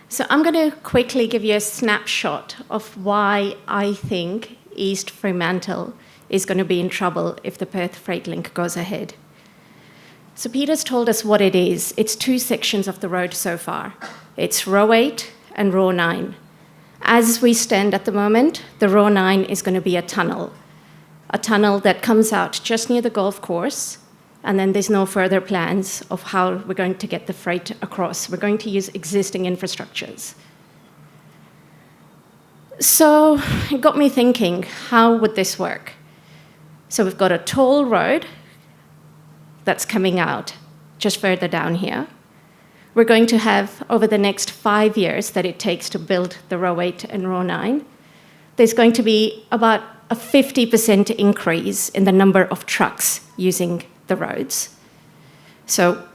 So I'm going to quickly give you a snapshot of why I think East Fremantle is going to be in trouble if the Perth Freight Link goes ahead. So Peter's told us what it is. It's two sections of the road so far. It's Row 8 and Row 9. As we stand at the moment, the Row 9 is going to be a tunnel that comes out just near the golf course, and then there's no further plans of how we're going to get the freight across. We're going to use existing infrastructures. So it got me thinking, how would this work? So we've got a toll road that's coming out just further down here. We're going to have, over the next 5 years that it takes to build the Row 8 and Row 9, there's going to be about a 50% increase in the number of trucks using the roads. So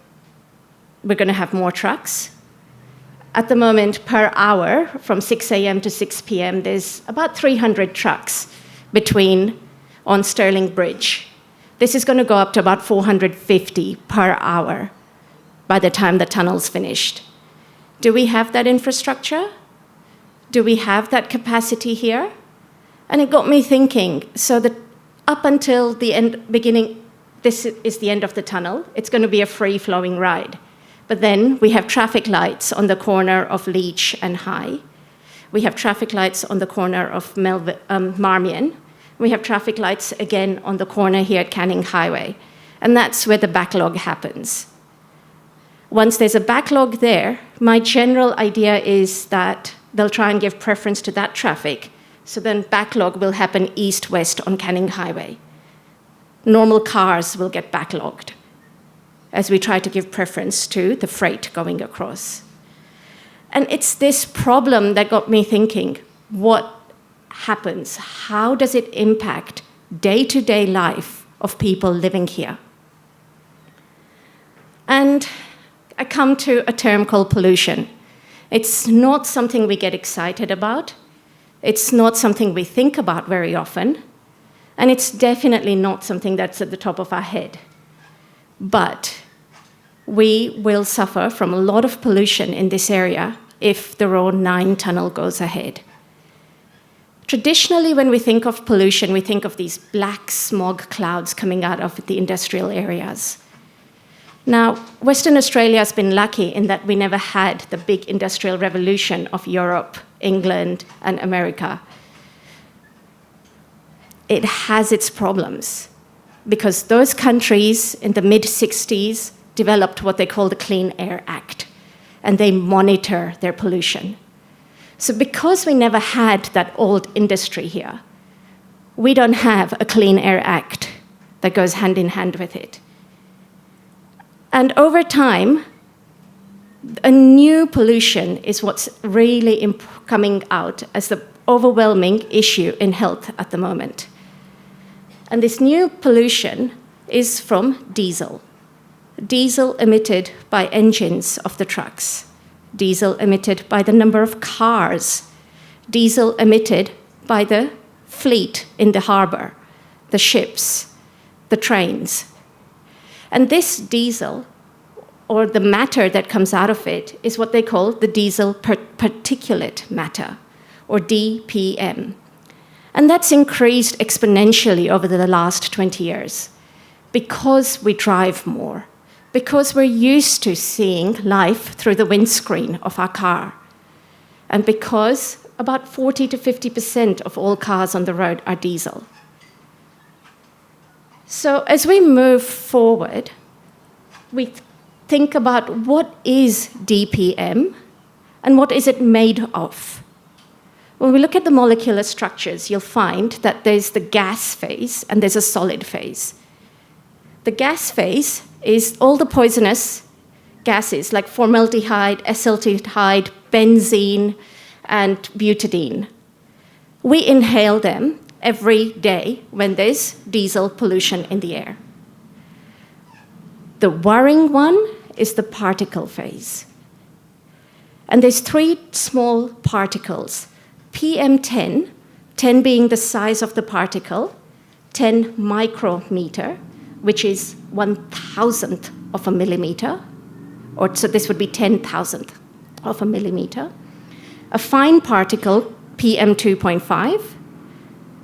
we're going to have more trucks. At the moment, per hour, from 6 a.m. to 6 p.m., there's about 300 trucks on Stirling Bridge. This is going to go up to about 450 per hour by the time the tunnel's finished. Do we have that infrastructure? Do we have that capacity here? And it got me thinking, so that up until the beginning, this is the end of the tunnel. It's going to be a free-flowing ride. But then we have traffic lights on the corner of Leach and High. We have traffic lights on the corner of Marmion. We have traffic lights again on the corner here at Stirling Highway. And that's where the backlog happens. Once there's a backlog there, my general idea is that they'll try and give preference to that traffic. So then backlog will happen east-west on Stirling Highway. Normal cars will get backlogged as we try to give preference to the freight going across. And it's this problem that got me thinking, what happens? How does it impact day-to-day life of people living here? And I come to a term called pollution. It's not something we get excited about. It's not something we think about very often. And it's definitely not something that's at the top of our head. But we will suffer from a lot of pollution in this area if the Row 9 tunnel goes ahead. Traditionally, when we think of pollution, we think of these black smog clouds coming out of the industrial areas. Now, Western Australia has been lucky in that we never had the big industrial revolution of Europe, England, and America. It has its problems because those countries in the mid-60s developed what they call the Clean Air Act, and they monitor their pollution. So because we never had that old industry here, we don't have a Clean Air Act that goes hand in hand with it. And over time, a new pollution is what's really coming out as the overwhelming issue in health at the moment. And this new pollution is from diesel. Diesel emitted by engines of the trucks. Diesel emitted by the number of cars. Diesel emitted by the fleet in the harbour, the ships, the trains. And this diesel, or the matter that comes out of it, is what they call the Diesel Particulate Matter, or DPM. And that's increased exponentially over the last 20 years because we drive more, because we're used to seeing life through the windscreen of our car, and because about 40 to 50% of all cars on the road are diesel. So as we move forward, we think about what is DPM and what is it made of. When we look at the molecular structures, you'll find that there's the gas phase and there's a solid phase. The gas phase is all the poisonous gases like formaldehyde, acetaldehyde, benzene, and butadiene. We inhale them every day when there's diesel pollution in the air. The worrying one is the particle phase. And there's 3 small particles, PM10, 10 being the size of the particle, 10 micrometer, which is 1,000th of a millimeter, so this would be 10,000th of a millimeter, a fine particle, PM2.5,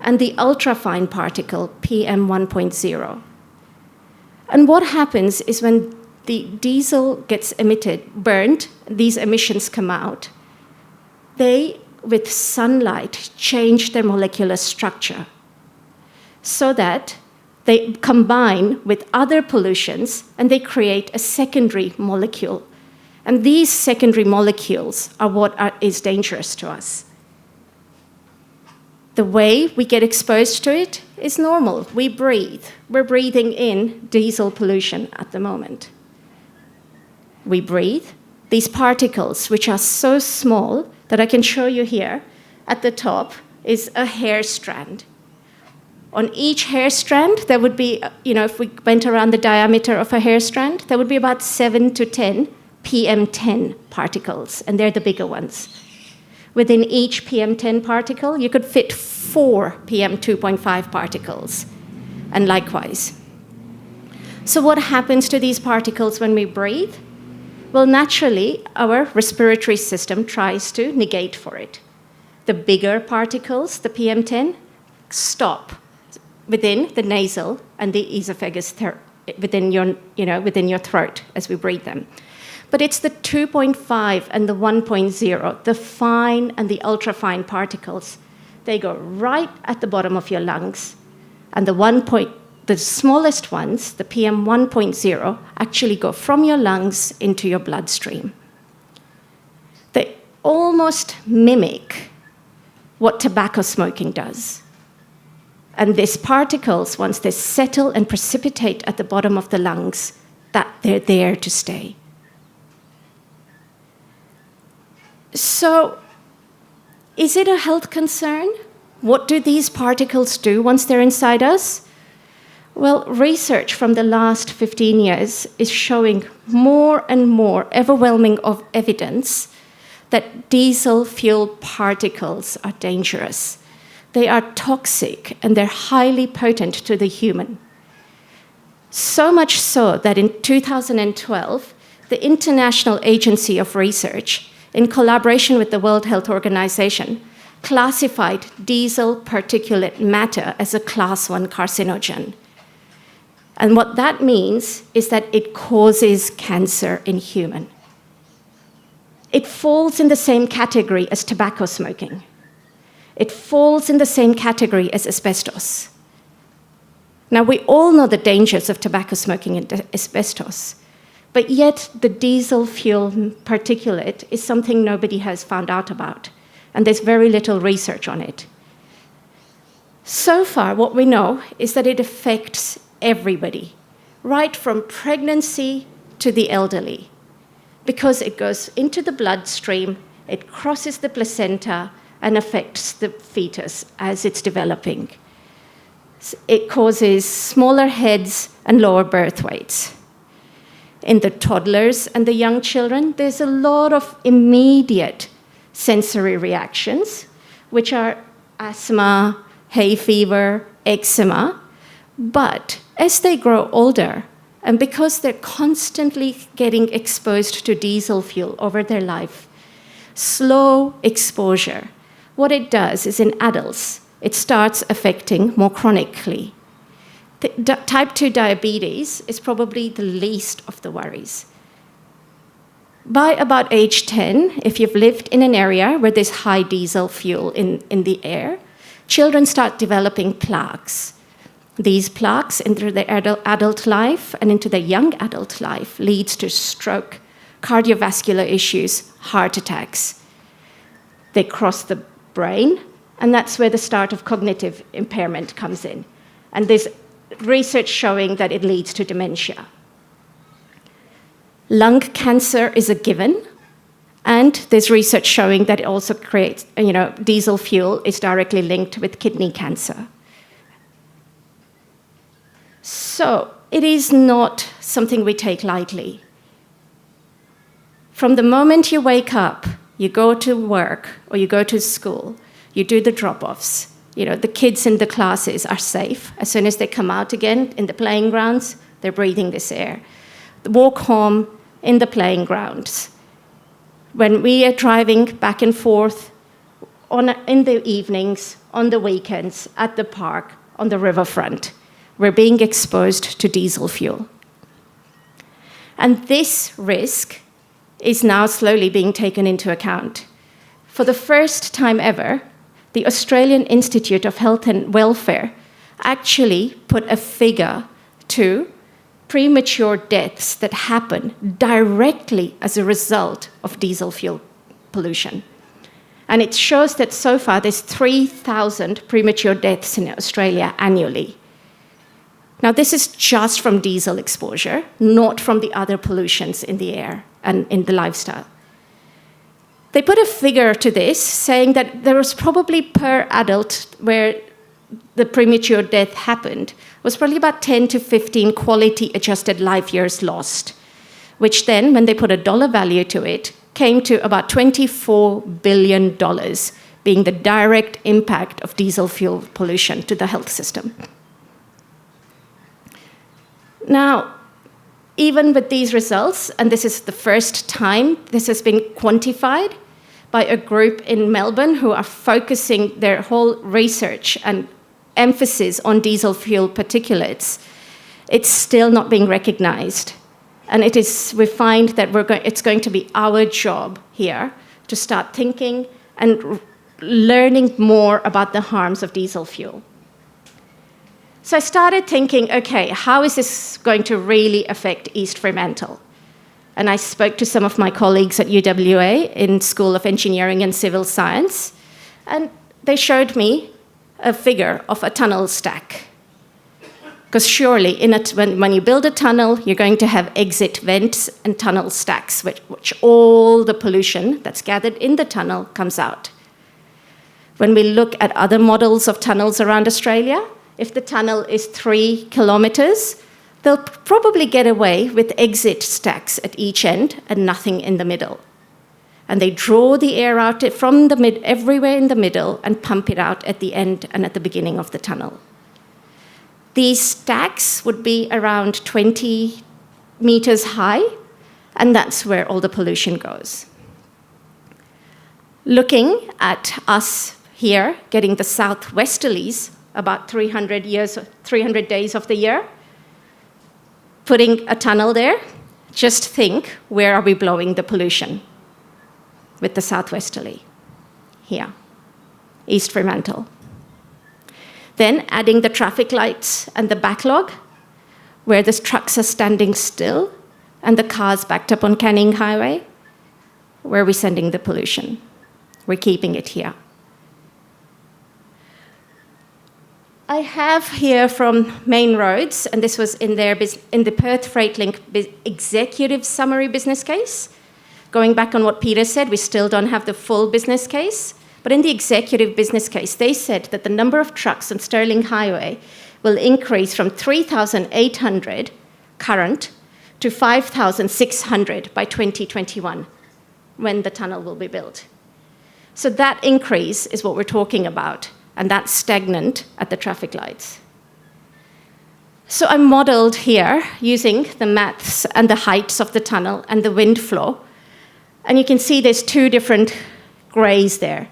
and the ultrafine particle, PM1.0. And what happens is when the diesel gets burned, these emissions come out, they, with sunlight, change their molecular structure so that they combine with other pollutions and they create a secondary molecule. And these secondary molecules are what is dangerous to us. The way we get exposed to it is normal. We breathe. We're breathing in diesel pollution at the moment. We breathe these particles, which are so small that I can show you here. At the top is a hair strand. On each hair strand, there would be, if we went around the diameter of a hair strand, there would be about 7 to 10 PM10 particles, and they're the bigger ones. Within each PM10 particle, you could fit 4 PM2.5 particles, and likewise. So what happens to these particles when we breathe? Well, naturally, our respiratory system tries to negate for it. The bigger particles, the PM10, stop within the nasal and the esophagus, within your throat as we breathe them. But it's the 2.5 and the 1.0, the fine and the ultrafine particles. They go right at the bottom of your lungs. And the smallest ones, the PM 1.0, actually go from your lungs into your bloodstream. They almost mimic what tobacco smoking does. And these particles, once they settle and precipitate at the bottom of the lungs, that they're there to stay. So, is it a health concern? What do these particles do once they're inside us? Well, research from the last 15 years is showing more and more overwhelming of evidence that diesel fuel particles are dangerous. They are toxic and they're highly potent to the human. So much so that in 2012, the International Agency of Research, in collaboration with the World Health Organization, classified diesel particulate matter as a class 1 carcinogen. And what that means is that it causes cancer in humans. It falls in the same category as tobacco smoking. It falls in the same category as asbestos. Now, we all know the dangers of tobacco smoking and asbestos, but yet the diesel fuel particulate is something nobody has found out about, and there's very little research on it. So far, what we know is that it affects everybody, right from pregnancy to the elderly, because it goes into the bloodstream, it crosses the placenta, and affects the fetus as it's developing. It causes smaller heads and lower birth weights. In the toddlers and the young children, there's a lot of immediate sensory reactions, which are asthma, hay fever, eczema. But as they grow older, and because they're constantly getting exposed to diesel fuel over their life, slow exposure, what it does is in adults, it starts affecting more chronically. Type 2 diabetes is probably the least of the worries. By about age 10, if you've lived in an area where there's high diesel fuel in the air, children start developing plaques. These plaques into their adult life and into their young adult life leads to stroke, cardiovascular issues, heart attacks. They cross the brain, and that's where the start of cognitive impairment comes in. And there's research showing that it leads to dementia. Lung cancer is a given, and there's research showing that it also creates, diesel fuel is directly linked with kidney cancer. So it is not something we take lightly. From the moment you wake up, you go to work or you go to school, you do the drop-offs. The kids in the classes are safe. As soon as they come out again in the playing grounds, they're breathing this air. The walk home in the playing grounds. when we are driving back and forth in the evenings, on the weekends, at the park, on the riverfront, we're being exposed to diesel fuel. And this risk is now slowly being taken into account. For the first time ever, the Australian Institute of Health and Welfare actually put a figure to premature deaths that happen directly as a result of diesel fuel pollution. And it shows that so far there's 3,000 premature deaths in Australia annually. Now, this is just from diesel exposure, not from the other pollutions in the air and in the lifestyle. They put a figure to this, saying that there was probably per adult where the premature death happened was probably about 10 to 15 quality-adjusted life years lost, which then, when they put a dollar value to it, came to about $24 billion, being the direct impact of diesel fuel pollution to the health system. Now, even with these results, and this is the first time this has been quantified by a group in Melbourne who are focusing their whole research and emphasis on diesel fuel particulates, it's still not being recognized. And we find that it's going to be our job here to start thinking and learning more about the harms of diesel fuel. So I started thinking, okay, how is this going to really affect East Fremantle? And I spoke to some of my colleagues at UWA in School of Engineering and Civil Science, and they showed me a figure of a tunnel stack. Because surely, when you build a tunnel, you're going to have exit vents and tunnel stacks, which all the pollution that's gathered in the tunnel comes out. When we look at other models of tunnels around Australia, if the tunnel is 3 kilometers, they'll probably get away with exit stacks at each end and nothing in the middle. And they draw the air out from everywhere in the middle and pump it out at the end and at the beginning of the tunnel. These stacks would be around 20 meters high, and that's where all the pollution goes. Looking at us here getting the southwesterlies about 300 days of the year, putting a tunnel there, just think, where are we blowing the pollution? With the southwesterly, here, East Fremantle. Then adding the traffic lights and the backlog, where the trucks are standing still and the cars backed up on Stirling Highway, where are we sending the pollution? We're keeping it here. I have here from Main Roads, and this was in the Perth Freight Link executive summary business case. Going back on what Peter said, we still don't have the full business case. But in the executive business case, they said that the number of trucks on Stirling Highway will increase from 3,800 current to 5,600 by 2021, when the tunnel will be built. So that increase is what we're talking about, and that's stagnant at the traffic lights. So I modeled here using the maths and the heights of the tunnel and the wind flow. And you can see there's two different grays there.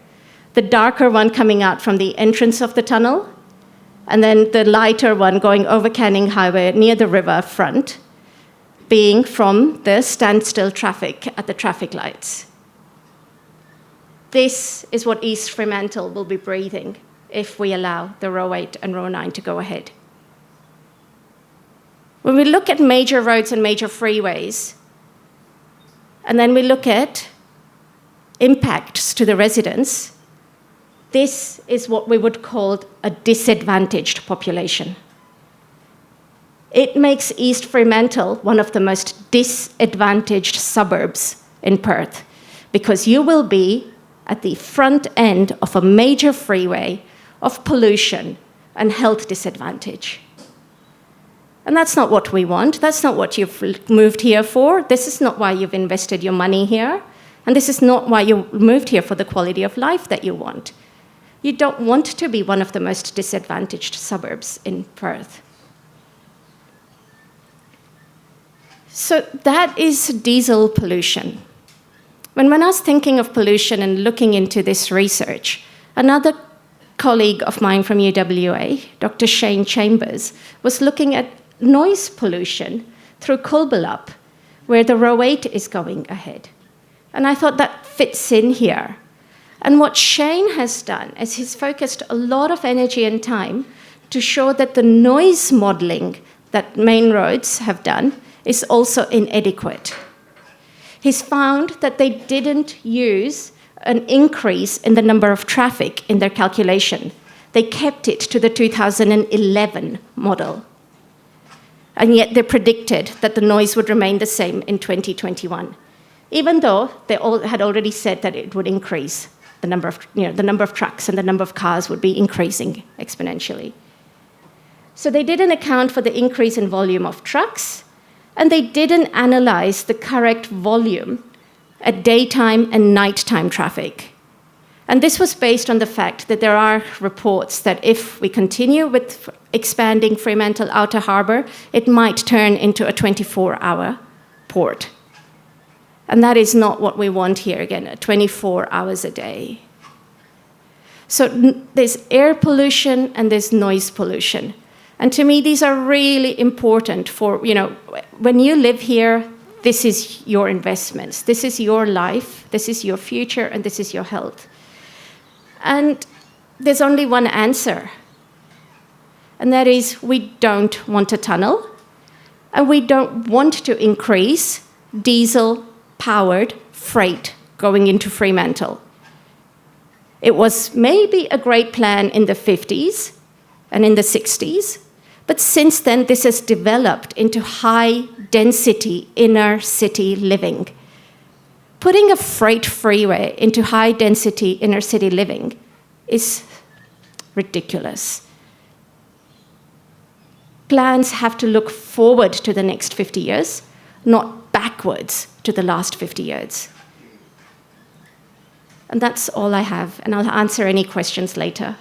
The darker one coming out from the entrance of the tunnel, and then the lighter one going over Stirling Highway near the river front, being from the standstill traffic at the traffic lights. This is what East Fremantle will be breathing if we allow the Row 8 and Row 9 to go ahead. When we look at major roads and major freeways, and then we look at impacts to the residents, this is what we would call a disadvantaged population. It makes East Fremantle one of the most disadvantaged suburbs in Perth, because you will be at the front end of a major freeway of pollution and health disadvantage. And that's not what we want. That's not what you've moved here for. This is not why you've invested your money here. And this is not why you moved here, for the quality of life that you want. You don't want to be one of the most disadvantaged suburbs in Perth. So that is diesel pollution. When I was thinking of pollution and looking into this research, another colleague of mine from UWA, Dr. Shane Chambers, was looking at noise pollution through Kulbalup, where the row 8 is going ahead. And I thought that fits in here. And what Shane has done is he's focused a lot of energy and time to show that the noise modeling that main roads have done is also inadequate. He's found that they didn't use an increase in the number of traffic in their calculation. They kept it to the 2011 model. And yet they predicted that the noise would remain the same in 2021, even though they all had already said that it would increase. The number of trucks and the number of cars would be increasing exponentially. So they didn't account for the increase in volume of trucks, and they didn't analyze the correct volume at daytime and nighttime traffic. And this was based on the fact that there are reports that if we continue with expanding Fremantle Outer Harbour, it might turn into a 24-hour port. And that is not what we want here, again, 24 hours a day. So there's air pollution and there's noise pollution. And to me, these are really important for, when you live here, this is your investments, this is your life, this is your future, and this is your health. And there's only one answer, and that is we don't want a tunnel, and we don't want to increase diesel-powered freight going into Fremantle. It was maybe a great plan in the 50s and in the 60s, but since then this has developed into high-density inner-city living. Putting a freight freeway into high-density inner-city living is ridiculous. Plans have to look forward to the next 50 years, not backwards to the last 50 years. And that's all I have, and I'll answer any questions later.